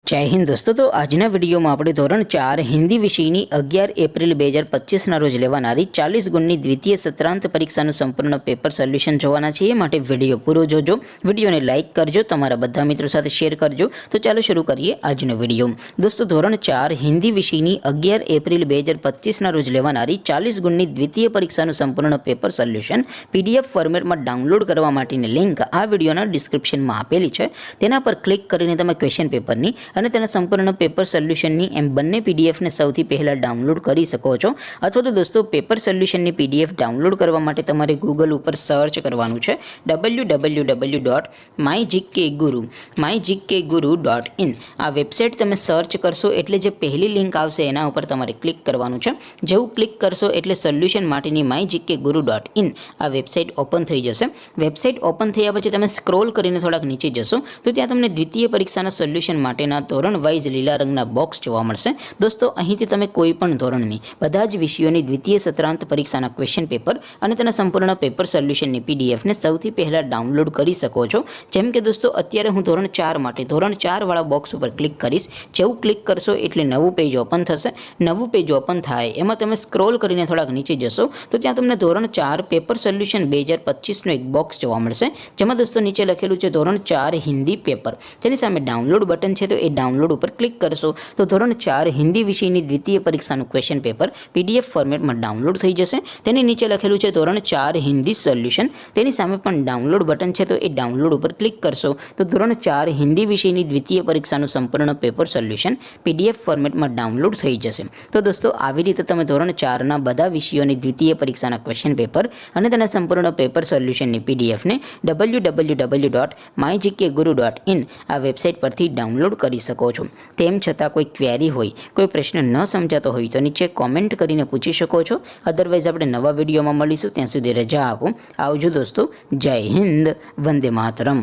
जय हिंद दोस्तों। तो आजना विडियो में આપણે ધોરણ 4 હિન્દી વિષયની 11 એપ્રિલ 2025 રોજ લેવાનારી 40 ગુણની દ્વિતીય સત્રાંત પરીક્ષાનું સંપૂર્ણ પેપર સોલ્યુશન જોવાના છીએ। માટે વિડિયો પૂરો જોજો, વિડિયોને લાઈક કરજો, તમારા બધા મિત્રો સાથે શેર કરજો। તો ચાલો શરૂ કરીએ આજનો વિડિયો। દોસ્તો ધોરણ 4 હિન્દી વિષયની 11 એપ્રિલ 2025 રોજ લેવાનારી 40 ગુણની દ્વિતીય પરીક્ષાનું સંપૂર્ણ પેપર સોલ્યુશન પીડીએફ ફોર્મેટમાં ડાઉનલોડ કરવા માટેની લિંક આ વિડિયોના ડિસ્ક્રિપ્શનમાં આપેલી છે। તેના પર ક્લિક કરીને તમે ક્વેશ્ચન પેપરની અને તેના સંપૂર્ણ પેપર સોલ્યુશનની એમ બંને પીડીએફને સૌથી પહેલાં ડાઉનલોડ કરી શકો છો। અથવા તો દોસ્તો પેપર સોલ્યુશનની પીડીએફ ડાઉનલોડ કરવા માટે તમારે ગૂગલ ઉપર સર્ચ કરવાનું છે www.mygkguru.in। આ વેબસાઇટ તમે સર્ચ કરશો એટલે જે પહેલી લિંક આવશે એના ઉપર તમારે ક્લિક કરવાનું છે। જેવું ક્લિક કરશો એટલે સોલ્યુશન માટેની mygkguru.in આ વેબસાઇટ ઓપન થઈ જશે। વેબસાઇટ ઓપન થયા પછી તમે સ્ક્રોલ કરીને થોડાક નીચે જશો તો ત્યાં તમને દ્વિતીય પરીક્ષાના સોલ્યુશન માટેના ધોરણ વાઇઝ લીલા રંગના બોક્સ જોવા મળશે। દોસ્તો અહીંથી તમે કોઈ પણ ધોરણની બધા જ વિષયોની દ્વિતીય સત્રાંત પરીક્ષાના ક્વેશ્ચન પેપર અને તેના સંપૂર્ણ પેપર સોલ્યુશનની પીડીએફને સૌથી પહેલાં ડાઉનલોડ કરી શકો છો। જેમ કે દોસ્તો અત્યારે હું ધોરણ 4 માટે ધોરણ 4 વાળા બોક્સ ઉપર ક્લિક કરીશ। જેવું ક્લિક કરશો એટલે નવું પેજ ઓપન થશે। નવું પેજ ઓપન થાય એમાં તમે સ્ક્રોલ કરીને થોડાક નીચે જશો તો ત્યાં તમને ધોરણ 4 પેપર સોલ્યુશન 2025નું એક બોક્સ જોવા મળશે। જેમાં દોસ્તો નીચે લખેલું છે ધોરણ 4 હિન્દી પેપર। તેની સામે ડાઉનલોડ બટન છે તો એ ડાઉનલોડ ઉપર ક્લિક કરશો તો ધોરણ 4 હિન્દી વિષયની દ્વિતીય પરીક્ષાનું ક્વેશ્ચન પેપર પીડીએફ ફોર્મેટમાં ડાઉનલોડ થઈ જશે। તેની નીચે લખેલું છે ધોરણ 4 હિન્દી સોલ્યુશન। તેની સામે પણ ડાઉનલોડ બટન છે તો એ ડાઉનલોડ ઉપર ક્લિક કરશો તો ધોરણ 4 હિન્દી વિષયની દ્વિતીય પરીક્ષાનું સંપૂર્ણ પેપર સોલ્યુશન પીડીએફ ફોર્મેટમાં ડાઉનલોડ થઈ જશે। તો દોસ્તો આવી રીતે તમે ધોરણ 4ના બધા વિષયોની દ્વિતીય પરીક્ષાના ક્વેશ્ચન પેપર અને તેના સંપૂર્ણ પેપર સોલ્યુશનની પીડીએફને www.mygkguru.in આ વેબસાઇટ પરથી ડાઉનલોડ કરી શકો છો। તેમ છતાં કોઈ ક્વેરી હોય, કોઈ પ્રશ્ન ન સમજાતો હોય તો નીચે કોમેન્ટ કરીને પૂછી શકો છો। અદરવાઇઝ આપણે નવા વિડીયોમાં મળીશું, ત્યાં સુધી રજા આપો। આવજો દોસ્તો। જય હિન્દ, વંદે માતરમ।